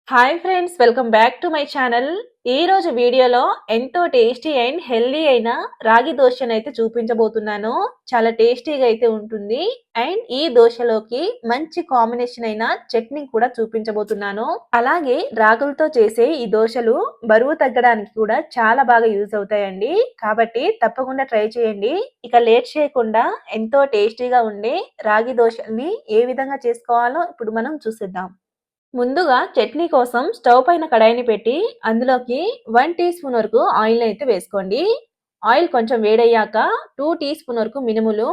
Hi friends, welcome back to my channel. ఈ రోజు వీడియోలో ఎంతో టేస్టీ అండ్ హెల్దీ అయిన రాగి దోశనైతే చూపించబోతున్నాను. చాలా టేస్టీగా అయితే ఉంటుంది. అండ్ ఈ దోశలోకి మంచి కాంబినేషన్ అయిన చట్నీ కూడా చూపించబోతున్నాను. అలాగే రాగులతో చేసే ఈ దోశలు బరువు తగ్గడానికి కూడా చాలా బాగా యూజ్ అవుతాయండి. కాబట్టి తప్పకుండా ట్రై చేయండి. ఇక లేట్ చేయకుండా ఎంతో టేస్టీగా ఉండే రాగి దోశల్ని ఏ విధంగా చేసుకోవాలో ఇప్పుడు మనం చూసేద్దాం. ముందుగా చట్నీ కోసం స్టవ్ పైన కడాయిని పెట్టి అందులోకి 1 టీ స్పూన్ వరకు ఆయిల్ అయితే వేసుకోండి. ఆయిల్ కొంచెం వేడయ్యాక 2 టీ స్పూన్ వరకు మినుములు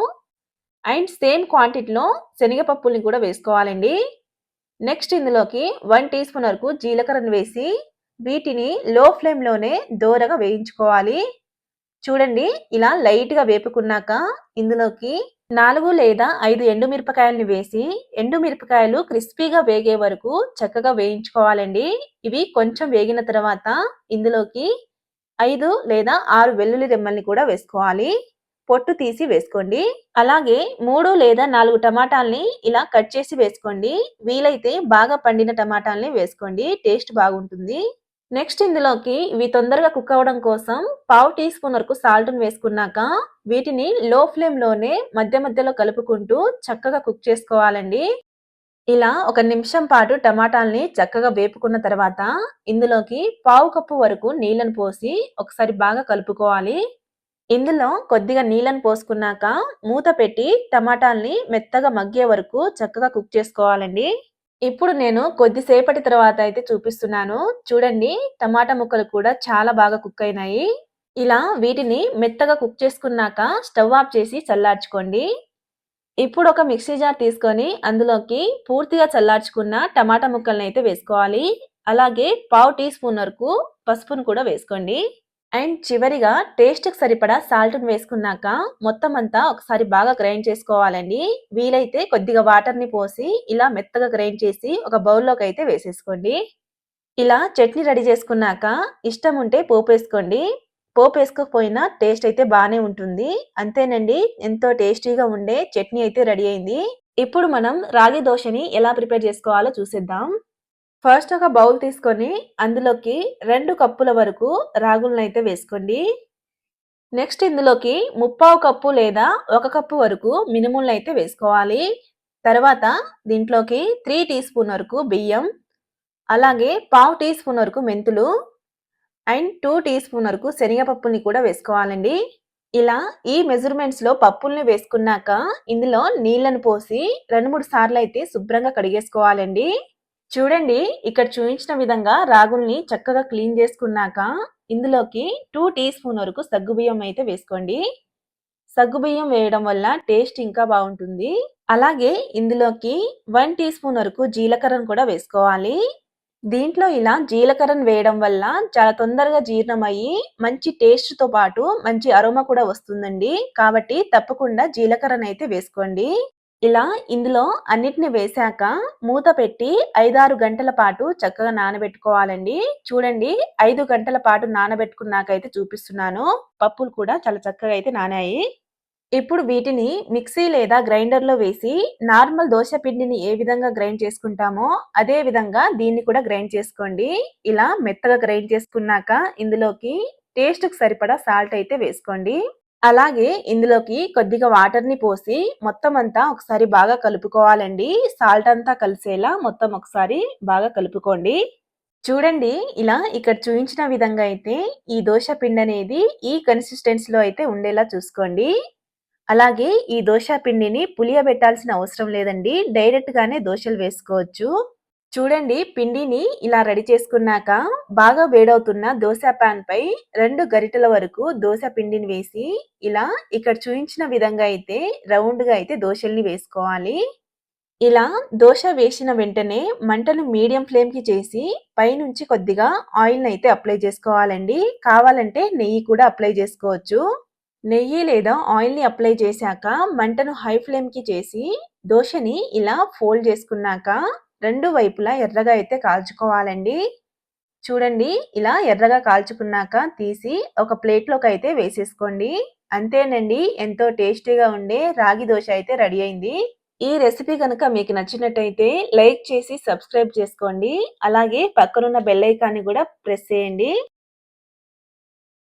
అండ్ సేమ్ క్వాంటిటీలో శనగపప్పుల్ని కూడా వేసుకోవాలండి. నెక్స్ట్ ఇందులోకి 1 టీ స్పూన్ వరకు జీలకర్రను వేసి వీటిని లో ఫ్లేమ్లోనే దోరగా వేయించుకోవాలి. చూడండి, ఇలా లైట్‌గా వేపుకున్నాక ఇందులోకి 4 లేదా 5 ఎండుమిరపకాయలని వేసి, ఎండుమిరపకాయలు క్రిస్పీగా వేగే వరకు చక్కగా వేయించుకోవాలండి. ఇవి కొంచెం వేగిన తర్వాత ఇందులోకి 5 లేదా 6 వెల్లుల్లి రెమ్మల్ని కూడా వేసుకోవాలి. పొట్టు తీసి వేసుకోండి. అలాగే 3 లేదా 4 టమాటాల్ని ఇలా కట్ చేసి వేసుకోండి. వీలైతే బాగా పండిన టమాటాల్ని వేసుకోండి. టేస్ట్ బాగుంటుంది. నెక్స్ట్ ఇందులోకి ఇవి తొందరగా కుక్ అవ్వడం కోసం పావు టీ స్పూన్ వరకు సాల్ట్‌ని వేసుకున్నాక వీటిని లో ఫ్లేమ్‌లోనే మధ్య మధ్యలో కలుపుకుంటూ చక్కగా కుక్ చేసుకోవాలండి. ఇలా ఒక నిమిషం పాటు టమాటాల్ని చక్కగా వేపుకున్న తర్వాత ఇందులోకి పావు కప్పు వరకు నీళ్ళను పోసి ఒకసారి బాగా కలుపుకోవాలి. ఇందులో కొద్దిగా నీళ్ళను పోసుకున్నాక మూత పెట్టి టమాటాల్ని మెత్తగా మగ్గే వరకు చక్కగా కుక్ చేసుకోవాలండి. ఇప్పుడు నేను కొద్దిసేపటి తర్వాత అయితే చూపిస్తున్నాను. చూడండి, టమాటా ముక్కలు కూడా చాలా బాగా కుక్ అయినాయి. ఇలా వీటిని మెత్తగా కుక్ చేసుకున్నాక స్టవ్ ఆఫ్ చేసి చల్లార్చుకోండి. ఇప్పుడు ఒక మిక్సీ జార్ తీసుకొని అందులోకి పూర్తిగా చల్లార్చుకున్న టమాటా ముక్కల్ని అయితే వేసుకోవాలి. అలాగే పావు టీ స్పూన్ వరకు పసుపును కూడా వేసుకోండి. అండ్ చివరిగా టేస్ట్‌కి సరిపడా సాల్ట్‌ని వేసుకున్నాక మొత్తం అంతా ఒకసారి బాగా గ్రైండ్ చేసుకోవాలండి. వీలైతే కొద్దిగా వాటర్‌ని పోసి ఇలా మెత్తగా గ్రైండ్ చేసి ఒక బౌల్‌లోకి అయితే వేసేసుకోండి. ఇలా చట్నీ రెడీ చేసుకున్నాక ఇష్టం ఉంటే పోపేసుకోండి. పోపేసుకోకపోయినా టేస్ట్ అయితే బానే ఉంటుంది. అంతేనండి, ఎంతో టేస్టీగా ఉండే చట్నీ అయితే రెడీ అయింది. ఇప్పుడు మనం రాగి దోశని ఎలా ప్రిపేర్ చేసుకోవాలో చూసేద్దాం. ఫస్ట్ ఒక బౌల్ తీసుకొని అందులోకి 2 కప్పుల వరకు రాగులనైతే వేసుకోండి. నెక్స్ట్ ఇందులోకి ముప్పావు కప్పు లేదా 1 కప్పు వరకు మినుములనైతే వేసుకోవాలి. తర్వాత దీంట్లోకి 3 టీ స్పూన్ వరకు బియ్యం, అలాగే పావు టీ స్పూన్ వరకు మెంతులు అండ్ 2 టీ స్పూన్ వరకు శనగపప్పుల్ని కూడా వేసుకోవాలండి. ఇలా ఈ మెజర్మెంట్స్‌లో పప్పుల్ని వేసుకున్నాక ఇందులో నీళ్లను పోసి 2, 3 సార్లు అయితే శుభ్రంగా కడిగేసుకోవాలండి. చూడండి, ఇక్కడ చూయించిన విధంగా రాగుల్ని చక్కగా క్లీన్ చేసుకున్నాక ఇందులోకి 2 టీ స్పూన్ వరకు సగ్గుబియ్యం అయితే వేసుకోండి. సగ్గుబియ్యం వేయడం వల్ల టేస్ట్ ఇంకా బాగుంటుంది. అలాగే ఇందులోకి 1 టీ స్పూన్ వరకు జీలకర్రను కూడా వేసుకోవాలి. దీంట్లో ఇలా జీలకర్రను వేయడం వల్ల చాలా తొందరగా జీర్ణమయ్యి మంచి టేస్ట్‌తో పాటు మంచి అరోమా కూడా వస్తుందండి. కాబట్టి తప్పకుండా జీలకర్రనైతే వేసుకోండి. ఇలా ఇందులో అన్నిటిని వేశాక మూత పెట్టి 5, 6 గంటల పాటు చక్కగా నానబెట్టుకోవాలండి. చూడండి, 5 గంటల పాటు నానబెట్టుకున్నాకైతే చూపిస్తున్నాను. పప్పులు కూడా చాలా చక్కగా అయితే నానాయి. ఇప్పుడు వీటిని మిక్సీ లేదా గ్రైండర్‌లో వేసి నార్మల్ దోస పిండిని ఏ విధంగా గ్రైండ్ చేసుకుంటామో అదే విధంగా దీన్ని కూడా గ్రైండ్ చేసుకోండి. ఇలా మెత్తగా గ్రైండ్ చేసుకున్నాక ఇందులోకి టేస్ట్‌కి సరిపడా సాల్ట్ అయితే వేసుకోండి. అలాగే ఇందులోకి కొద్దిగా వాటర్‌ని పోసి మొత్తం అంతా ఒకసారి బాగా కలుపుకోవాలండి. సాల్ట్ అంతా కలిసేలా మొత్తం ఒకసారి బాగా కలుపుకోండి. చూడండి, ఇలా ఇక్కడ చూయించిన విధంగా అయితే ఈ దోస పిండనేది ఈ కన్సిస్టెన్సీలో అయితే ఉండేలా చూసుకోండి. అలాగే ఈ దోస పిండిని పులియబెట్టాల్సిన అవసరం లేదండి. డైరెక్ట్‌గానే దోసలు వేసుకోవచ్చు. చూడండి, పిండిని ఇలా రెడీ చేసుకున్నాక బాగా వేడవుతున్న దోస పాన్ పై 2 గరిటెల వరకు దోస పిండిని వేసి ఇలా ఇక్కడ చూయించిన విధంగా అయితే రౌండ్‌గా అయితే దోసల్ని వేసుకోవాలి. ఇలా దోస వేసిన వెంటనే మంటను మీడియం ఫ్లేమ్‌కి చేసి పైనుంచి కొద్దిగా ఆయిల్‌ని అయితే అప్లై చేసుకోవాలండి. కావాలంటే నెయ్యి కూడా అప్లై చేసుకోవచ్చు. నెయ్యి లేదా ఆయిల్‌ని అప్లై చేశాక మంటను హై ఫ్లేమ్‌కి చేసి దోసని ఇలా ఫోల్డ్ చేసుకున్నాక 2 వైపులా ఎర్రగా అయితే కాల్చుకోవాలండి. చూడండి, ఇలా ఎర్రగా కాల్చుకున్నాక తీసి ఒక ప్లేట్‌లోకి అయితే వేసేసుకోండి. అంతేనండి, ఎంతో టేస్టీగా ఉండే రాగి దోస అయితే రెడీ అయింది. ఈ రెసిపీ గనుక మీకు నచ్చినట్టయితే లైక్ చేసి సబ్స్క్రైబ్ చేసుకోండి. అలాగే పక్కనున్న బెల్ ఐకాన్‌ని గూడా ప్రెస్ చేయండి.